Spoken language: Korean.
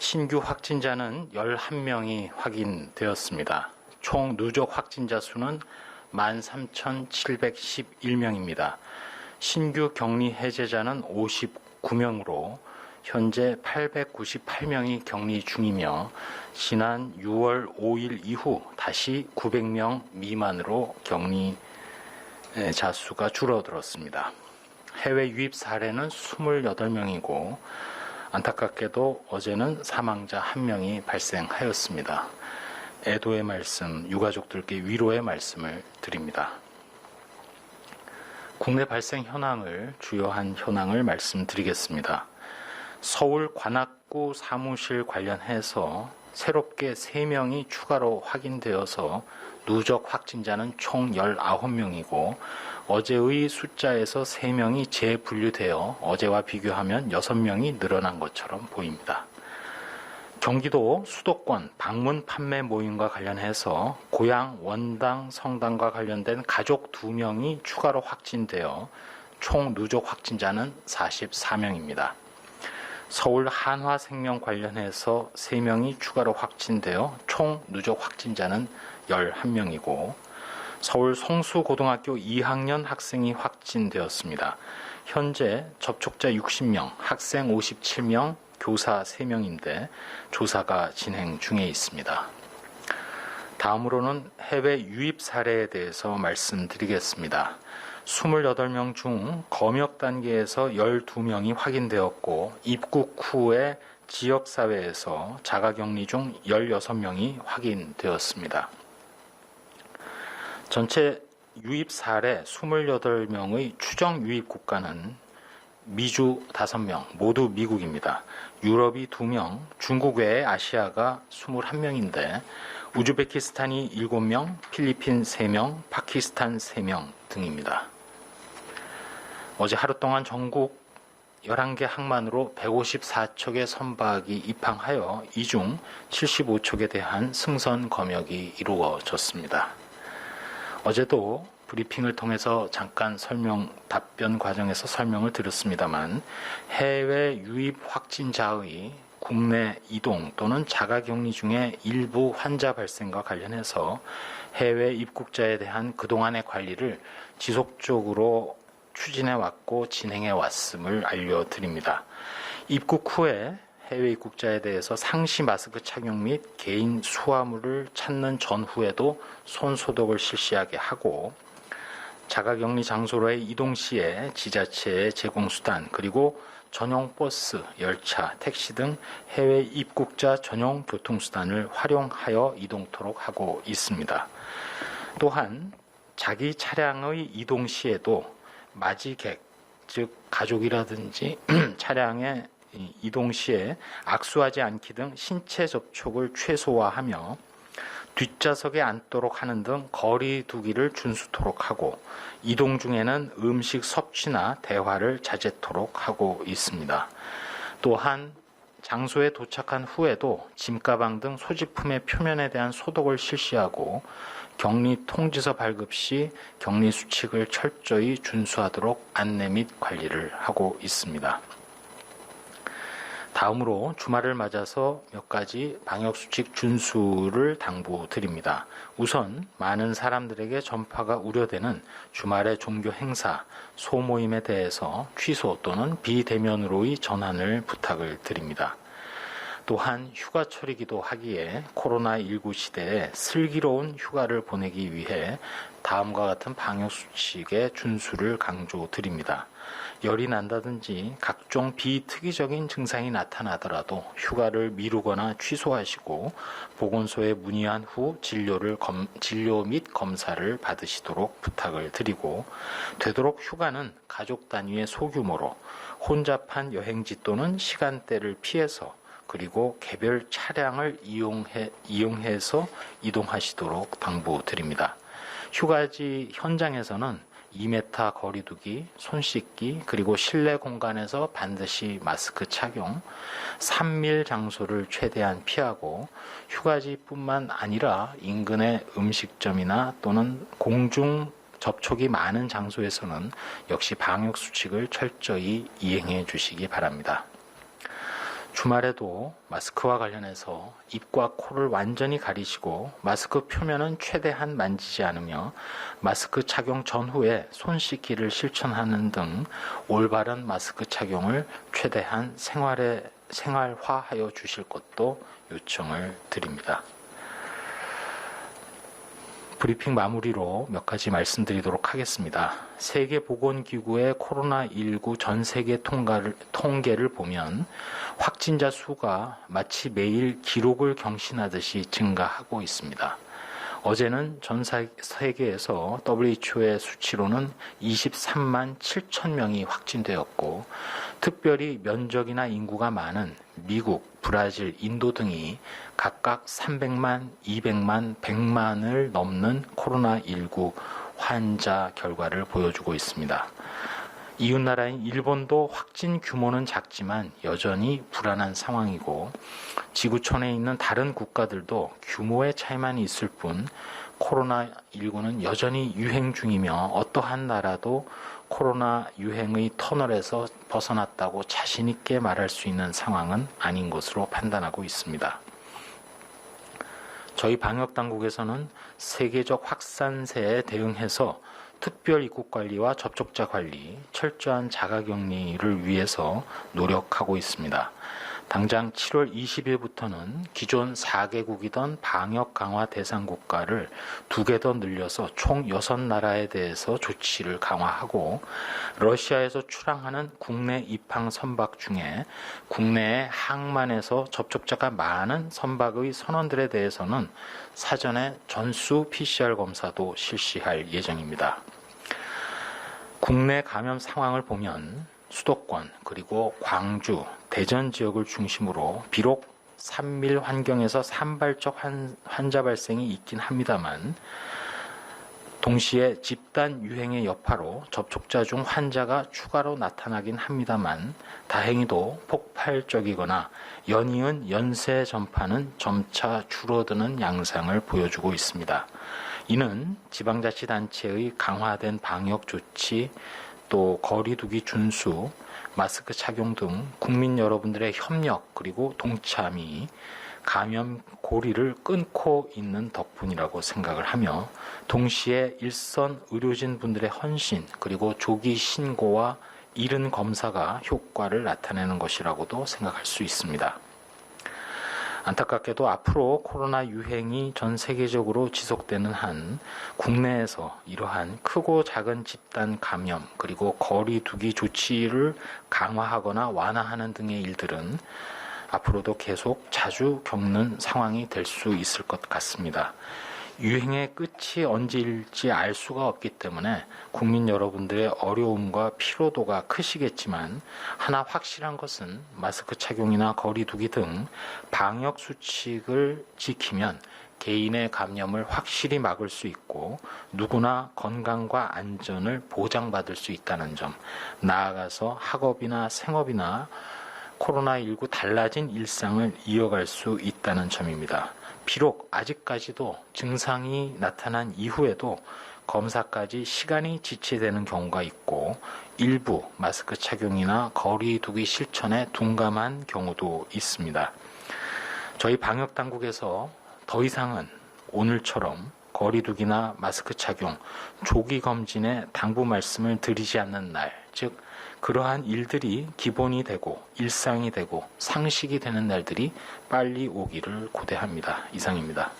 신규 확진자는 11명이 확인되었습니다. 총 누적 확진자 수는 13,711명입니다. 신규 격리 해제자는 59명으로 현재 898명이 격리 중이며 지난 6월 5일 이후 다시 900명 미만으로 격리 자수가 줄어들었습니다. 해외 유입 사례는 28명이고 안타깝게도 어제는 사망자 1명이 발생하였습니다. 애도의 말씀, 유가족들께 위로의 말씀을 드립니다. 국내 발생 현황을 주요한 현황을 말씀드리겠습니다. 서울 관악구 사무실 관련해서 새롭게 3명이 추가로 확인되어서 누적 확진자는 총 19명이고 어제의 숫자에서 3명이 재분류되어 어제와 비교하면 6명이 늘어난 것처럼 보입니다. 경기도 수도권 방문 판매 모임과 관련해서 고향 원당 성당과 관련된 가족 2명이 추가로 확진되어 총 누적 확진자는 44명입니다. 서울 한화생명 관련해서 3명이 추가로 확진되어 총 누적 확진자는 11명이고 서울 성수고등학교 2학년 학생이 확진되었습니다. 현재 접촉자 60명, 학생 57명, 교사 3명인데 조사가 진행 중에 있습니다. 다음으로는 해외 유입 사례에 대해서 말씀드리겠습니다. 28명 중 검역 단계에서 12명이 확인되었고 입국 후에 지역사회에서 자가격리 중 16명이 확인되었습니다. 전체 유입 사례 28명의 추정 유입 국가는 미주 5명, 모두 미국입니다. 유럽이 2명, 중국 외에 아시아가 21명인데 우즈베키스탄이 7명, 필리핀 3명, 파키스탄 3명 등입니다. 어제 하루 동안 전국 11개 항만으로 154척의 선박이 입항하여 이 중 75척에 대한 승선 검역이 이루어졌습니다. 어제도 브리핑을 통해서 잠깐 답변 과정에서 설명을 드렸습니다만 해외 유입 확진자의 국내 이동 또는 자가격리 중에 일부 환자 발생과 관련해서 해외 입국자에 대한 그동안의 관리를 지속적으로 추진해왔고 진행해왔음을 알려드립니다. 입국 후에 해외 입국자에 대해서 상시 마스크 착용 및 개인 수화물을 찾는 전후에도 손소독을 실시하게 하고 자가격리 장소로의 이동 시에 지자체의 제공수단 그리고 전용 버스, 열차, 택시 등 해외 입국자 전용 교통수단을 활용하여 이동토록 하고 있습니다. 또한 자기 차량의 이동 시에도 맞이객, 즉 가족이라든지 차량의 이동 시에 악수하지 않기 등 신체 접촉을 최소화하며 뒷좌석에 앉도록 하는 등 거리 두기를 준수토록 하고 이동 중에는 음식 섭취나 대화를 자제토록 하고 있습니다. 또한 장소에 도착한 후에도 짐가방 등 소지품의 표면에 대한 소독을 실시하고 격리 통지서 발급 시 격리 수칙을 철저히 준수하도록 안내 및 관리를 하고 있습니다. 다음으로 주말을 맞아서 몇 가지 방역수칙 준수를 당부드립니다. 우선 많은 사람들에게 전파가 우려되는 주말의 종교 행사, 소모임에 대해서 취소 또는 비대면으로의 전환을 부탁을 드립니다. 또한 휴가철이기도 하기에 코로나19 시대에 슬기로운 휴가를 보내기 위해 다음과 같은 방역수칙의 준수를 강조드립니다. 열이 난다든지 각종 비특이적인 증상이 나타나더라도 휴가를 미루거나 취소하시고 보건소에 문의한 후 진료 및 검사를 받으시도록 부탁을 드리고 되도록 휴가는 가족 단위의 소규모로 혼잡한 여행지 또는 시간대를 피해서 그리고 개별 차량을 이용해서 이동하시도록 당부드립니다. 휴가지 현장에서는 2m 거리 두기, 손 씻기, 그리고 실내 공간에서 반드시 마스크 착용, 3밀 장소를 최대한 피하고 휴가지뿐만 아니라 인근의 음식점이나 또는 공중 접촉이 많은 장소에서는 역시 방역수칙을 철저히 이행해 주시기 바랍니다. 주말에도 마스크와 관련해서 입과 코를 완전히 가리시고 마스크 표면은 최대한 만지지 않으며 마스크 착용 전후에 손 씻기를 실천하는 등 올바른 마스크 착용을 최대한 생활화하여 주실 것도 요청을 드립니다. 브리핑 마무리로 몇 가지 말씀드리도록 하겠습니다. 세계보건기구의 코로나19 전 세계 통계를 보면 확진자 수가 마치 매일 기록을 경신하듯이 증가하고 있습니다. 어제는 전 세계에서 WHO의 수치로는 23만 7천 명이 확진되었고, 특별히 면적이나 인구가 많은 미국, 브라질, 인도 등이 각각 300만, 200만, 100만을 넘는 코로나19 환자 결과를 보여주고 있습니다. 이웃나라인 일본도 확진 규모는 작지만 여전히 불안한 상황이고, 지구촌에 있는 다른 국가들도 규모의 차이만 있을 뿐 코로나19는 여전히 유행 중이며 어떠한 나라도 코로나 유행의 터널에서 벗어났다고 자신 있게 말할 수 있는 상황은 아닌 것으로 판단하고 있습니다. 저희 방역당국에서는 세계적 확산세에 대응해서 특별 입국 관리와 접촉자 관리, 철저한 자가격리를 위해서 노력하고 있습니다. 당장 7월 20일부터는 기존 4개국이던 방역 강화 대상 국가를 2개 더 늘려서 총 6나라에 대해서 조치를 강화하고, 러시아에서 출항하는 국내 입항 선박 중에 국내에 항만에서 접촉자가 많은 선박의 선원들에 대해서는 사전에 전수 PCR 검사도 실시할 예정입니다. 국내 감염 상황을 보면 수도권 그리고 광주, 대전 지역을 중심으로 비록 산밀 환경에서 산발적 환자 발생이 있긴 합니다만, 동시에 집단 유행의 여파로 접촉자 중 환자가 추가로 나타나긴 합니다만, 다행히도 폭발적이거나 연이은 연쇄 전파는 점차 줄어드는 양상을 보여주고 있습니다. 이는 지방자치단체의 강화된 방역 조치, 또 거리두기 준수, 마스크 착용 등 국민 여러분들의 협력 그리고 동참이 감염 고리를 끊고 있는 덕분이라고 생각을 하며, 동시에 일선 의료진 분들의 헌신 그리고 조기 신고와 이른 검사가 효과를 나타내는 것이라고도 생각할 수 있습니다. 안타깝게도 앞으로 코로나 유행이 전 세계적으로 지속되는 한 국내에서 이러한 크고 작은 집단 감염 그리고 거리두기 조치를 강화하거나 완화하는 등의 일들은 앞으로도 계속 자주 겪는 상황이 될 수 있을 것 같습니다. 유행의 끝이 언제일지 알 수가 없기 때문에 국민 여러분들의 어려움과 피로도가 크시겠지만, 하나 확실한 것은 마스크 착용이나 거리두기 등 방역 수칙을 지키면 개인의 감염을 확실히 막을 수 있고 누구나 건강과 안전을 보장받을 수 있다는 점, 나아가서 학업이나 생업이나 코로나19 달라진 일상을 이어갈 수 있다는 점입니다. 비록 아직까지도 증상이 나타난 이후에도 검사까지 시간이 지체되는 경우가 있고, 일부 마스크 착용이나 거리두기 실천에 둔감한 경우도 있습니다. 저희 방역당국에서 더 이상은 오늘처럼 거리두기나 마스크 착용, 조기 검진에 당부 말씀을 드리지 않는 날, 즉 그러한 일들이 기본이 되고 일상이 되고 상식이 되는 날들이 빨리 오기를 고대합니다. 이상입니다.